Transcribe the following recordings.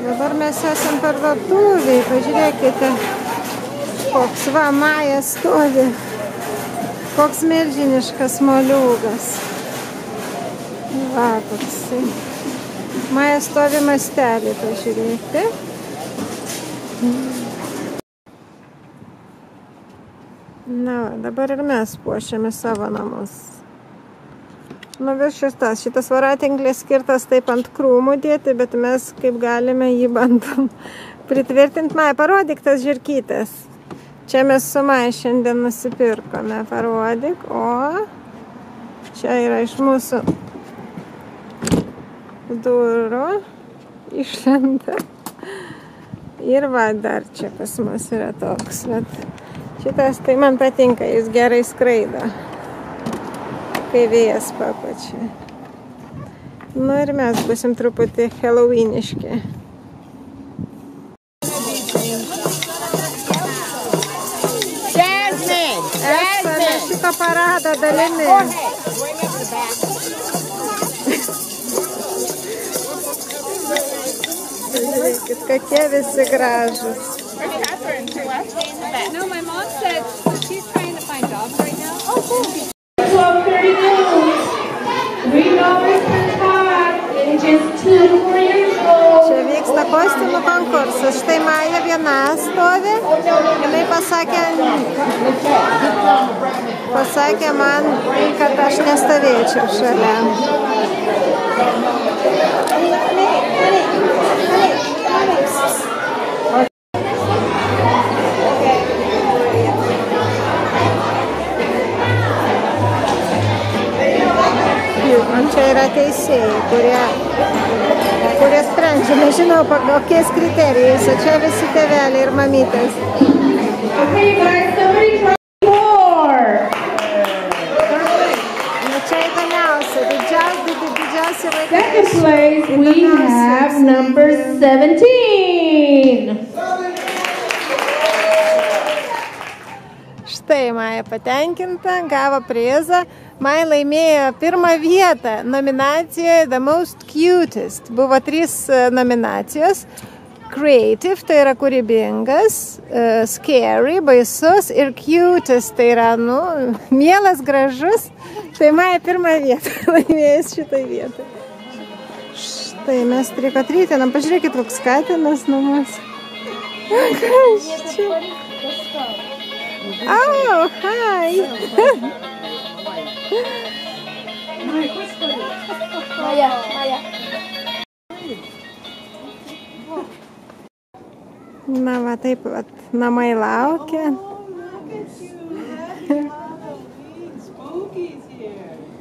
Dabar mes esam parduotuviai, pažiūrėkite, koks va Maja stovi, koks milžiniškas moliūgas. Va, toksai. Maja stovi mastelį, pažiūrėkite. Na, dabar ir mes puošiame savo namus. Nu, šitas voratinklis skirtas taip ant krūmų dėti, bet mes kaip galime jį bandom pritvirtinti. Maja, parodyk tas žirkytes. Čia mes su Maja šiandien nusipirkome. Parodyk. O, čia yra iš mūsų durų išlenda. Ir va, dar čia pas mus yra toks. Bet šitas tai man patinka, jis gerai skraido, kai vėjas papučia. Nu ir mes būsim truputį halloweeniški. Esame šito parado dalimi. Žiūrėkit, kokie visi gražus. No, my mom said she's trying to find jobs right now. Oh, cool. 12:32. $3 per top, ages 2 to 4 years old. Čia vyksta kostiumų konkursas. Štai Maja viena stovi. Jinai pasakė man, kad aš nestovėčiau šalia. Čia yra teisėjai, kurie sprendžia, nežinau, kokiais kriterijais, o čia visi tėveliai ir mamytės. Okay, guys, somebody try more. Čia įdomiausia, didžiausia vaikai. Second place, we have number 17. Štai Maja patenkinta, gavo prizą. Maja laimėjo pirmą vietą nominacijoje The Most Cutest. Buvo 3 nominacijos. Creative, tai yra kūrybingas, Scary, baisus ir Cutest, tai yra, mielas, gražus. Tai Maja pirmą vietą laimėjęs šitai vietai. Štai mes trikotrytinam, pažiūrėkit, koks katinas namus. Kas čia? Oh, hi! Maja. Na, va, taip, va, namai laukia.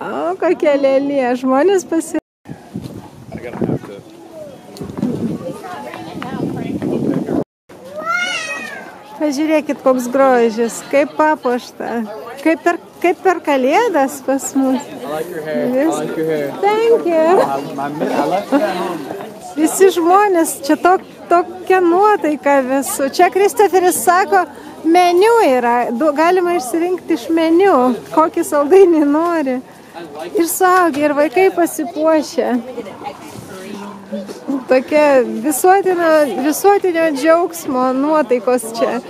O, kokia lėlė, žmonės pasi... Pažiūrėkit, koks grožis, kaip papuošta, kaip per kalėdas pas mus. Thank you. Visi žmonės, čia tokia nuotaika visų. Čia Kristoferis sako, meniu yra, galima išsirinkti iš meniu, kokį saldainį nori. Ir suaugę, ir vaikai pasipuošę. Tokia visuotinio džiaugsmo nuotaikos čia.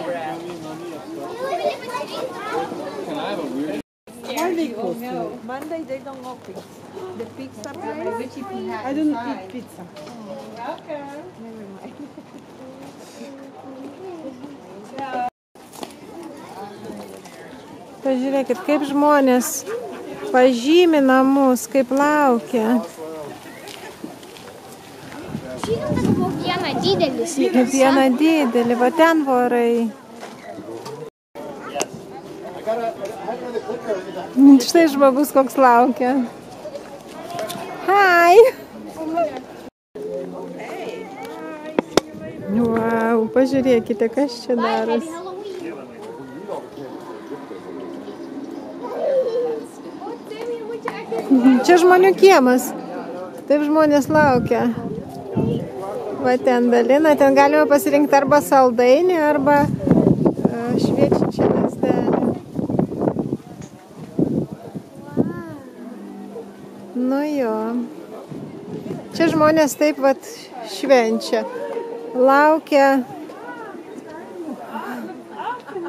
Pažiūrėkit, kaip žmonės pažymi namus, kaip laukia. Vieną didelis. Vieną didelį, va ten vorai. Štai žmogus koks laukia. Hi! Wow, pažiūrėkite, kas čia darosi. Čia žmonių kiemas. Taip žmonės laukia. Va ten dalina, ten galima pasirinkti arba saldainį, arba šviečiančią lazdelę. Nu jo. Čia žmonės taip vat švenčia.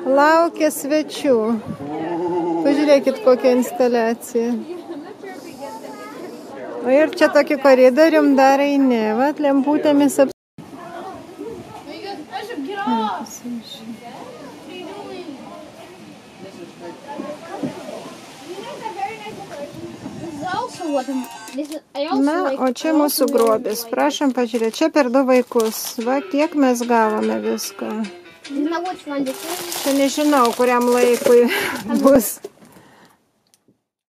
laukia svečių. Pažiūrėkit, kokia instaliacija. O ir čia tokį koridorium dar eini, vat lemputėmis Na, o čia mūsų grobis. Prašom pažiūrėti, čia per 2 vaikus. Va, kiek mes gavome visko. Čia nežinau, kuriam laikui bus.